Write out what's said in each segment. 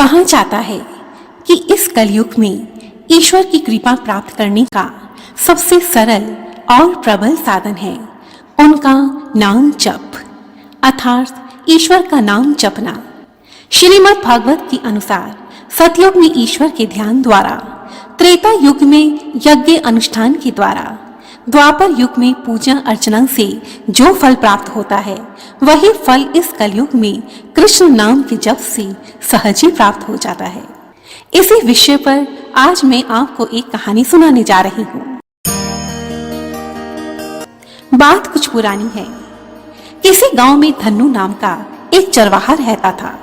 कहा जाता है कि इस कलयुग में ईश्वर की कृपा प्राप्त करने का सबसे सरल और प्रबल साधन है उनका नाम जप, अर्थात ईश्वर का नाम जपना। श्रीमद् भागवत के अनुसार सतयुग में ईश्वर के ध्यान द्वारा, त्रेता युग में यज्ञ अनुष्ठान के द्वारा, द्वापर युग में पूजा अर्चना से जो फल प्राप्त होता है वही फल इस कलयुग में कृष्ण नाम के जप से सहज ही प्राप्त हो जाता है। इसी विषय पर आज मैं आपको एक कहानी सुनाने जा रही हूँ। बात कुछ पुरानी है। किसी गांव में धन्नु नाम का एक चरवाहा रहता था।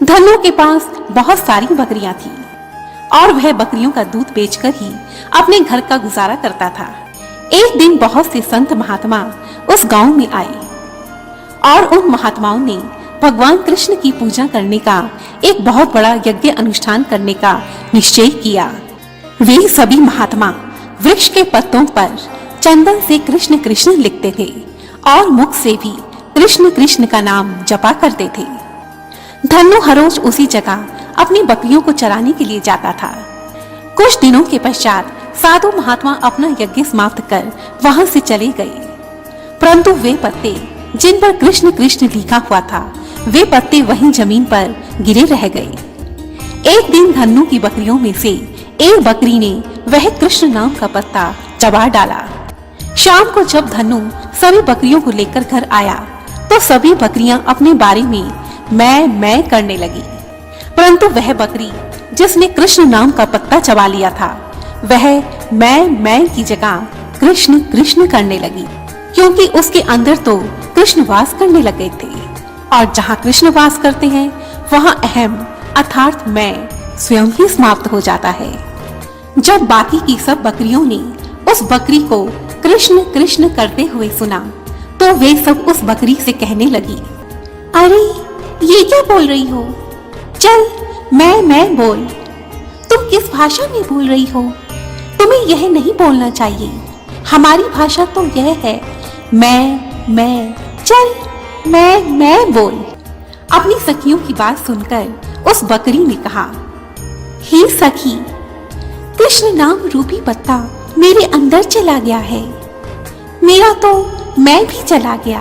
धन्नु के पास बहुत सारी बकरियां थी और वह बकरियों का दूध बेचकर ही अपने घर का गुजारा करता था। एक दिन बहुत से संत महात्मा उस गांव में आए और उन महात्माओं ने भगवान कृष्ण की पूजा करने का एक बहुत बड़ा यज्ञ अनुष्ठान करने का निश्चय किया। वे सभी महात्मा वृक्ष के पत्तों पर चंदन से कृष्ण कृष्ण लिखते थे और मुख से भी कृष्ण कृष्ण का नाम जपा करते थे। धन्नु हर रोज उसी जगह अपनी बकरियों को चराने के लिए जाता था। कुछ दिनों के पश्चात साधु महात्मा अपना यज्ञ समाप्त कर वहां से चले गए, परंतु वे पत्ते जिन पर कृष्ण कृष्ण लिखा हुआ था वे पत्ते वहीं जमीन पर गिरे रह गए। एक दिन धन्नु की बकरियों में से एक बकरी ने वह कृष्ण नाम का पत्ता चबा डाला। शाम को जब धन्नु सभी बकरियों को लेकर घर आया तो सभी बकरियां अपने बारे में मैं करने लगी, परंतु वह बकरी जिसने कृष्ण नाम का पत्ता चबा लिया था वह मैं की जगह कृष्ण कृष्ण करने लगी, क्योंकि उसके अंदर तो कृष्ण वास करने लगे थे और जहाँ कृष्ण वास करते हैं वहाँ अहम अर्थात मैं स्वयं ही समाप्त हो जाता है। जब बाकी की सब बकरियों ने उस बकरी को कृष्ण कृष्ण करते हुए सुना तो वे सब उस बकरी से कहने लगी, अरे ये क्या बोल रही हो? चल मैं बोल। तुम किस भाषा में बोल रही हो? तुम्हें यह नहीं बोलना चाहिए। हमारी भाषा तो यह है मैं। चल मैं बोल। अपनी सखियों की बात सुनकर उस बकरी ने कहा, हे सखी, कृष्ण नाम रूपी पत्ता मेरे अंदर चला गया है। मेरा तो मैं भी चला गया।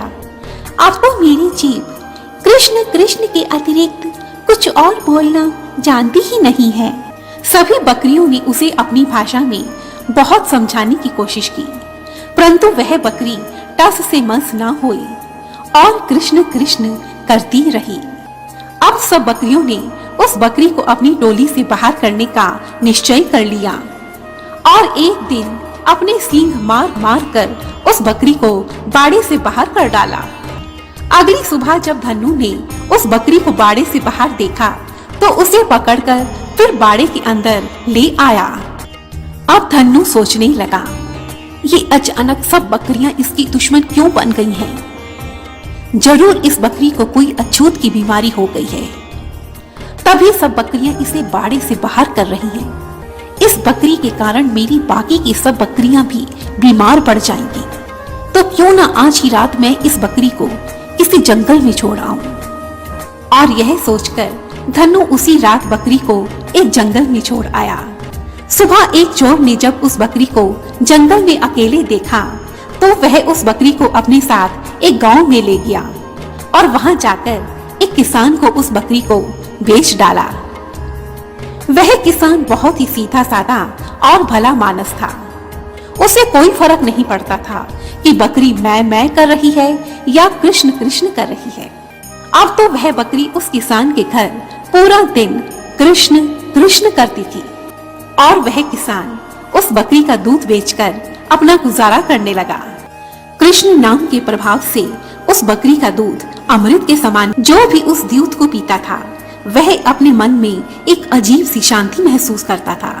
अब तो मेरी जीभ कृष्ण कृष्ण के अतिरिक्त कुछ और बोलना जानती ही नहीं है। सभी बकरियों ने उसे अपनी भाषा में बहुत समझाने की कोशिश की, परंतु वह बकरी टस से मस ना हुई और कृष्ण कृष्ण करती रही। अब सब बकरियों ने उस बकरी को अपनी टोली से बाहर करने का निश्चय कर लिया और एक दिन अपने सींग मार कर उस बकरी को बाड़े से बाहर कर डाला। अगली सुबह जब धन्नु ने उस बकरी को बाड़े से बाहर देखा तो उसे पकड़कर फिर बाड़े के अंदर ले आया। अब धन्नु सोचने लगा, ये अचानक सब बकरियां इसकी दुश्मन क्यों बन गई हैं? जरूर इस बकरी को कोई अछूत की बीमारी हो गई है, तभी सब बकरियां इसे बाड़े से बाहर कर रही हैं। इस बकरी के कारण मेरी बाकी की सब बकरियां भी बीमार पड़ जाएंगी, तो क्यों ना आज ही रात मैं इस बकरी को किसी जंगल में छोड़ आऊं। और यह सोचकर धन्नु उसी रात बकरी को एक जंगल में छोड़ आया। सुबह एक चोर ने जब उस बकरी को जंगल में अकेले देखा तो वह उस बकरी को अपने साथ एक गांव में ले गया और वहां जाकर एक किसान को उस बकरी को बेच डाला। वह किसान बहुत ही सीधा साधा और भला मानस था। उसे कोई फर्क नहीं पड़ता था कि बकरी मैं कर रही है या कृष्ण कृष्ण कर रही है। अब तो वह बकरी उस किसान के घर पूरा दिन कृष्ण कृष्ण करती थी और वह किसान उस बकरी का दूध बेचकर अपना गुजारा करने लगा। कृष्ण नाम के प्रभाव से उस बकरी का दूध अमृत के समान, जो भी उस दूध को पीता था वह अपने मन में एक अजीब सी शांति महसूस करता था।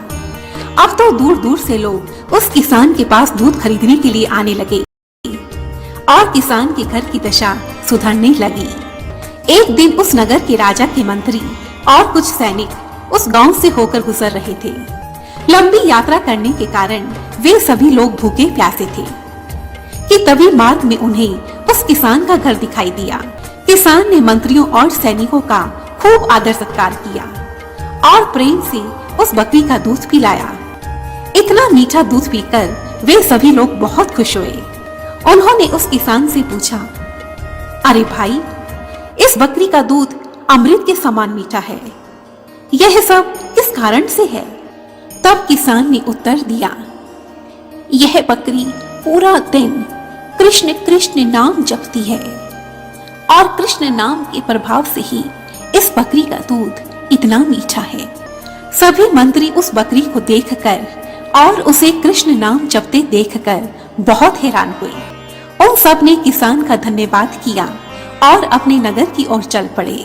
अब तो दूर दूर से लोग उस किसान के पास दूध खरीदने के लिए आने लगे और किसान के घर की दशा सुधरने लगी। एक दिन उस नगर के राजा के मंत्री और कुछ सैनिक उस गांव से होकर गुजर रहे थे। लंबी यात्रा करने के कारण वे सभी लोग भूखे प्यासे थे कि तभी मार्ग में उन्हें उस किसान का घर दिखाई दिया। किसान ने मंत्रियों और सैनिकों का खूब आदर सत्कार किया और प्रेम से उस बकरी का दूध पिलाया। इतना मीठा दूध पीकर वे सभी लोग बहुत खुश हुए। उन्होंने उस किसान से पूछा, अरे भाई, इस बकरी का दूध अमृत के समान मीठा है, यह सब किस कारण से है? तब किसान ने उत्तर दिया, यह बकरी पूरा दिन कृष्ण कृष्ण नाम जपती है और कृष्ण नाम के प्रभाव से ही इस बकरी का दूध इतना मीठा है। सभी मंत्री उस बकरी को देखकर और उसे कृष्ण नाम जपते देखकर बहुत हैरान हुए। उन सब ने किसान का धन्यवाद किया और अपने नगर की ओर चल पड़े।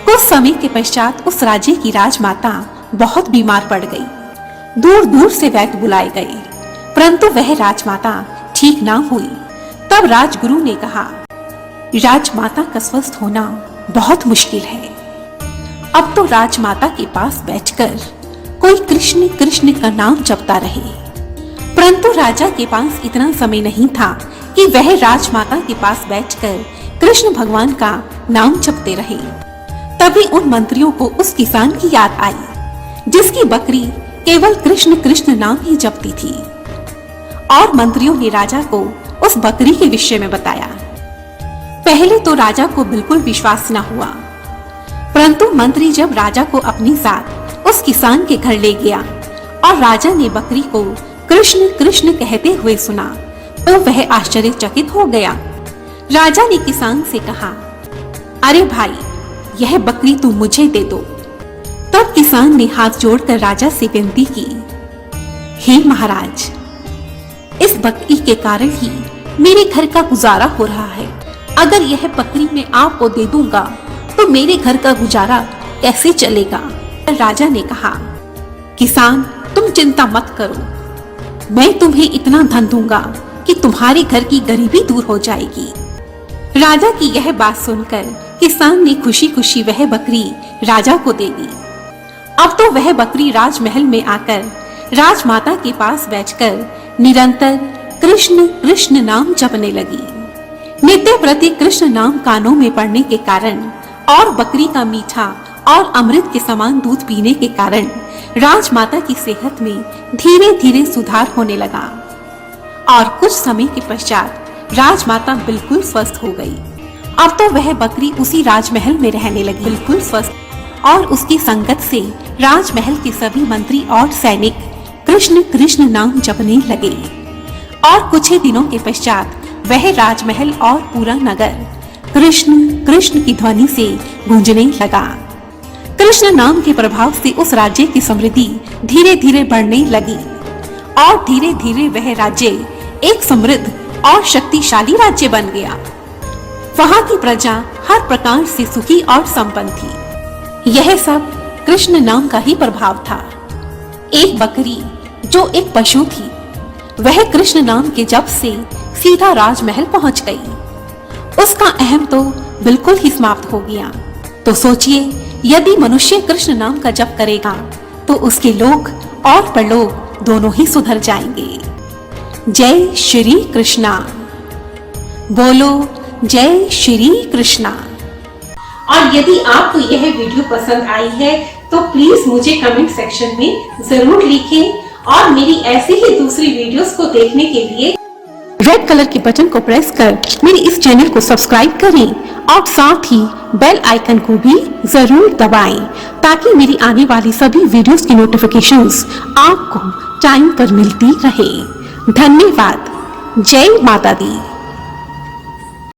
कुछ समय के पश्चात उस राज्य की राजमाता बहुत बीमार पड़ गई। दूर दूर से वैद्य बुलाए गए, परंतु वह राजमाता ठीक ना हुई। तब राजगुरु ने कहा, राजमाता का स्वस्थ होना बहुत मुश्किल है। अब तो राजमाता के पास बैठकर कोई कृष्ण कृष्ण का नाम जपता रहे। परंतु राजा के पास इतना समय नहीं था कि वह राजमाता के पास बैठकर कृष्ण भगवान का नाम जपते रहे। तभी उन मंत्रियों को उस किसान की याद आई जिसकी बकरी केवल कृष्ण कृष्ण नाम ही जपती थी। और मंत्रियों ने राजा को उस बकरी के विषय में बताया। पहले तो राजा को बिल्कुल विश्वास न हुआ, परंतु मंत्री जब राजा को अपने साथ उस किसान के घर ले गया और राजा ने बकरी को कृष्ण कृष्ण कहते हुए सुना तो वह आश्चर्यचकित हो गया। राजा ने किसान से कहा, अरे भाई, यह बकरी तुम मुझे दे दो। तब किसान ने हाथ जोड़कर राजा से विनती की, हे महाराज, इस बकरी के कारण ही मेरे घर का गुजारा हो रहा है। अगर यह बकरी मैं आपको दे दूंगा तो मेरे घर का गुजारा कैसे चलेगा? राजा ने कहा, किसान, तुम चिंता मत करो, मैं तुम्हें इतना धन दूंगा कि तुम्हारे घर की गरीबी दूर हो जाएगी। राजा की यह बात सुनकर किसान ने खुशी खुशी वह बकरी राजा को दे दी। अब तो वह बकरी राजमहल में आकर राजमाता के पास बैठकर निरंतर कृष्ण कृष्ण नाम जपने लगी। नित्य प्रति कृष्ण नाम कानों में पड़ने के कारण और बकरी का मीठा और अमृत के समान दूध पीने के कारण राजमाता की सेहत में धीरे धीरे सुधार होने लगा और कुछ समय के पश्चात राजमाता बिल्कुल स्वस्थ हो गई। अब तो वह बकरी उसी राजमहल में रहने लगी, बिल्कुल स्वस्थ, और उसकी संगत से राजमहल के सभी मंत्री और सैनिक कृष्ण कृष्ण नाम जपने लगे। और कुछ ही दिनों के पश्चात वह राजमहल और पूरा नगर कृष्ण कृष्ण की ध्वनि से गूंजने लगा। कृष्ण नाम के प्रभाव से उस राज्य की समृद्धि धीरे धीरे बढ़ने लगी और धीरे धीरे वह राज्य एक समृद्ध और शक्तिशाली राज्य बन गया। वहां की प्रजा हर प्रकार से सुखी और संपन्न थी। यह सब कृष्ण नाम का ही प्रभाव था। एक बकरी जो एक पशु थी, वह कृष्ण नाम के जप से सीधा राजमहल पहुंच गई। उसका अहम तो बिल्कुल ही समाप्त हो गया। तो सोचिए, यदि मनुष्य कृष्ण नाम का जप करेगा तो उसके लोक और परलोक दोनों ही सुधर जाएंगे। जय श्री कृष्णा। बोलो जय श्री कृष्णा। और यदि आपको यह वीडियो पसंद आई है तो प्लीज मुझे कमेंट सेक्शन में जरूर लिखें और मेरी ऐसे ही दूसरी वीडियोस को देखने के लिए रेड कलर के बटन को प्रेस कर मेरे इस चैनल को सब्सक्राइब करें और साथ ही बेल आइकन को भी जरूर दबाएं ताकि मेरी आने वाली सभी वीडियोस की नोटिफिकेशंस आपको टाइम पर मिलती रहे। धन्यवाद। जय माता दी।